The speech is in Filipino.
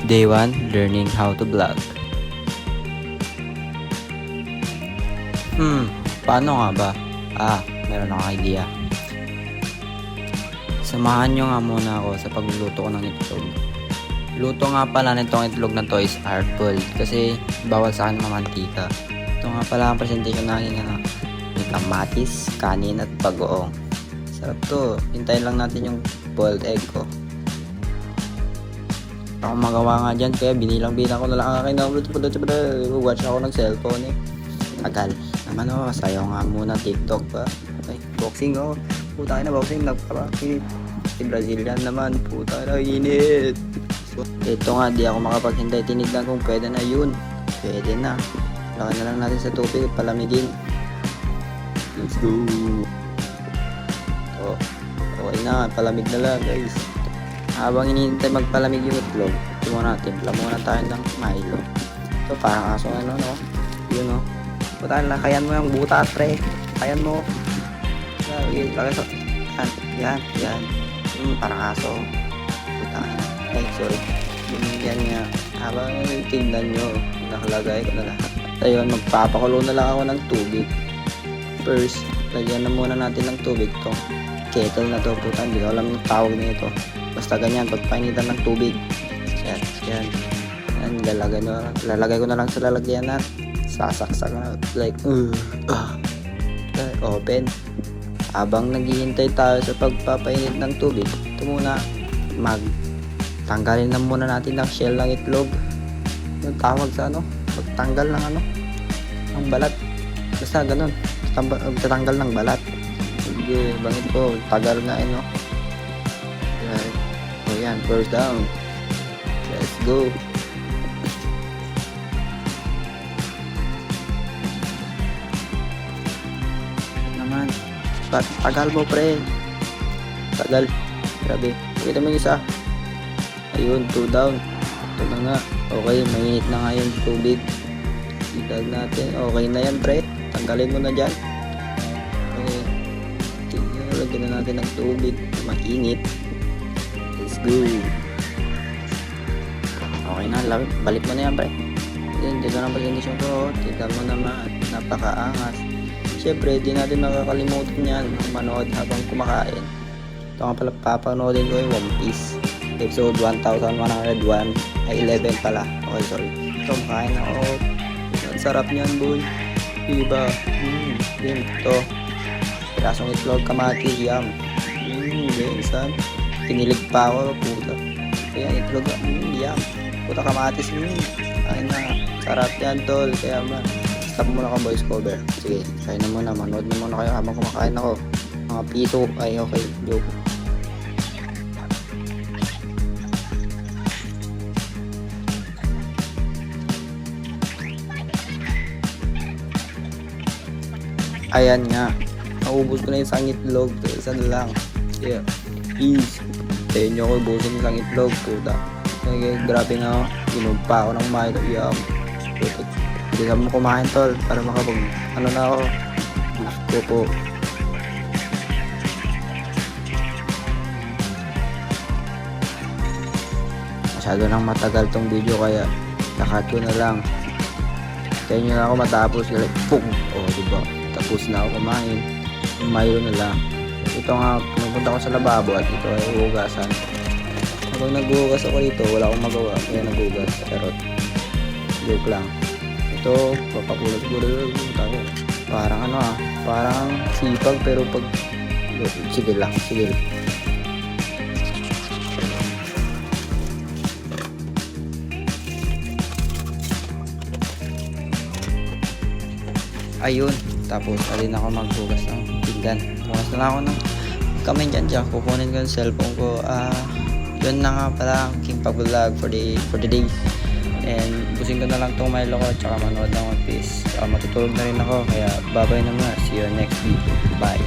Day 1, learning how to vlog. Paano nga ba? Meron akong idea. Samahan nyo nga muna ako sa pagluluto ko ng itlog. Luto nga pala nitong itlog na to is hard-boiled kasi bawal sa akin mamantika. Ito nga pala ang presentation natin may kamatis, kanin at bagoong. Sarap to. Hintayin lang natin yung boiled egg ko. Ako magawa nga dyan kaya binilang-bilang ko na lang ang aking download. Watch ako ng cellphone eh. Tagal naman ako, sayaw nga muna TikTok pa. Ay, boxing ako. Puta na boxing, nagpapakinit. Si Brazilian naman, puta na init. So, ito nga, di ako makapaghintay. Tinignan kung pwede na yun. Pwede na. Laki na lang natin sa tubig, palamigin. Let's go. So, okay na, palamig na lang guys. Habang hinihintay magpalamig yung itlog, ito muna, timpla muna tayo ng Milo. Ito parang aso ano no? Yun no? Puta, lakayan mo yung butas pre. Lakayan mo. Lagay sa... Yan. Parang aso. Puta na. Ay, sorry. Yan nga. Habang tignan nyo, nakalagay ko na lahat. Ayun, magpapakulo na lang ako ng tubig. First, lagyan na muna natin ng tubig to. Kettle na to, puta. Hindi ko alam yung tawag na ito. Basta ganyan, pagpainitan ng tubig. Yan. Lalagay ko na lang sa lalagyan na. Sasaksak na. Like, open. Habang naghihintay tayo sa pagpapainit ng tubig, ito muna, tanggalin na muna natin ng shell ng itlog. Yung tawag sa pagtanggal ng ng balat. Basta ganun. Tatanggal ng balat. Sige, bangit ko. Tagal nga Yan, first down. Let's go. Naman. Tagal mo pre. Tagal. Grabe. Pakita mo yung isa. Ayun, 2 down. Ito na nga. Okay, mainit na nga yung tubig. Idag natin. Okay na yan pre. Tanggalin mo na dyan. Okay. Lagyan na natin ng tubig. Mainit. Let's go. Okay na, balik mo na yan pre. Dito na ang presentation ko. Tignan mo naman, napakaangas. Siyempre, di natin makakalimutan yan manood habang kumakain. Ito nga pala papanoodin ko yung One Piece episode 1101 ay 11 pala. Okay, sorry. Ito, makain ako. Ang sarap niyan boy. Diba? Yun, ito pirasong itlog, kamatis, yum. Son. Tinilig pa ako, puta. Ayan, itlog, yum. Puta, kamatis, Ay na, sarap yan, tol. Kaya stop muna ka, voice cover. Sige, kain na muna, manood na muna kayo habang kumakain ako. Mga pito, ay okay, joke. Ayan nga, naubos ko na yung isang itlog. Isa na lang. Yeah. Peace. Tayo nyo ko ubusin isang itlog. Puta. Okay, grabe nga. Inog pa ako ng Milo. Yum. Hindi ka mo kumain tol. Para makapag na ako. Gusto po. Masyado nang matagal tong video kaya nakat ko na lang. Tayo nyo na ako matapos. Like, pum. O, diba? Tapos na ako kumain. Yung Milo na lang. Ito nga, pumunta ko sa lababo at ito ay hugasan. Habang naghuhugas ako dito, wala akong magawa. Kaya naghugas. Pero, joke lang. Ito, papakulat-kulat tayo. Parang parang sipag pero pag... Sige lang. Ayun. Tapos, alin ako maghugas ng pinggan. Hugas na lang ako ng kamay dyan. Kukunin ko yung cellphone ko. Yun na nga pala ang aking pag-vlog for the day. And busing ko na lang itong Milo ko. Tsaka manood ng One Piece. Matutulog na rin ako. Kaya babay na muna. See you next video. Bye.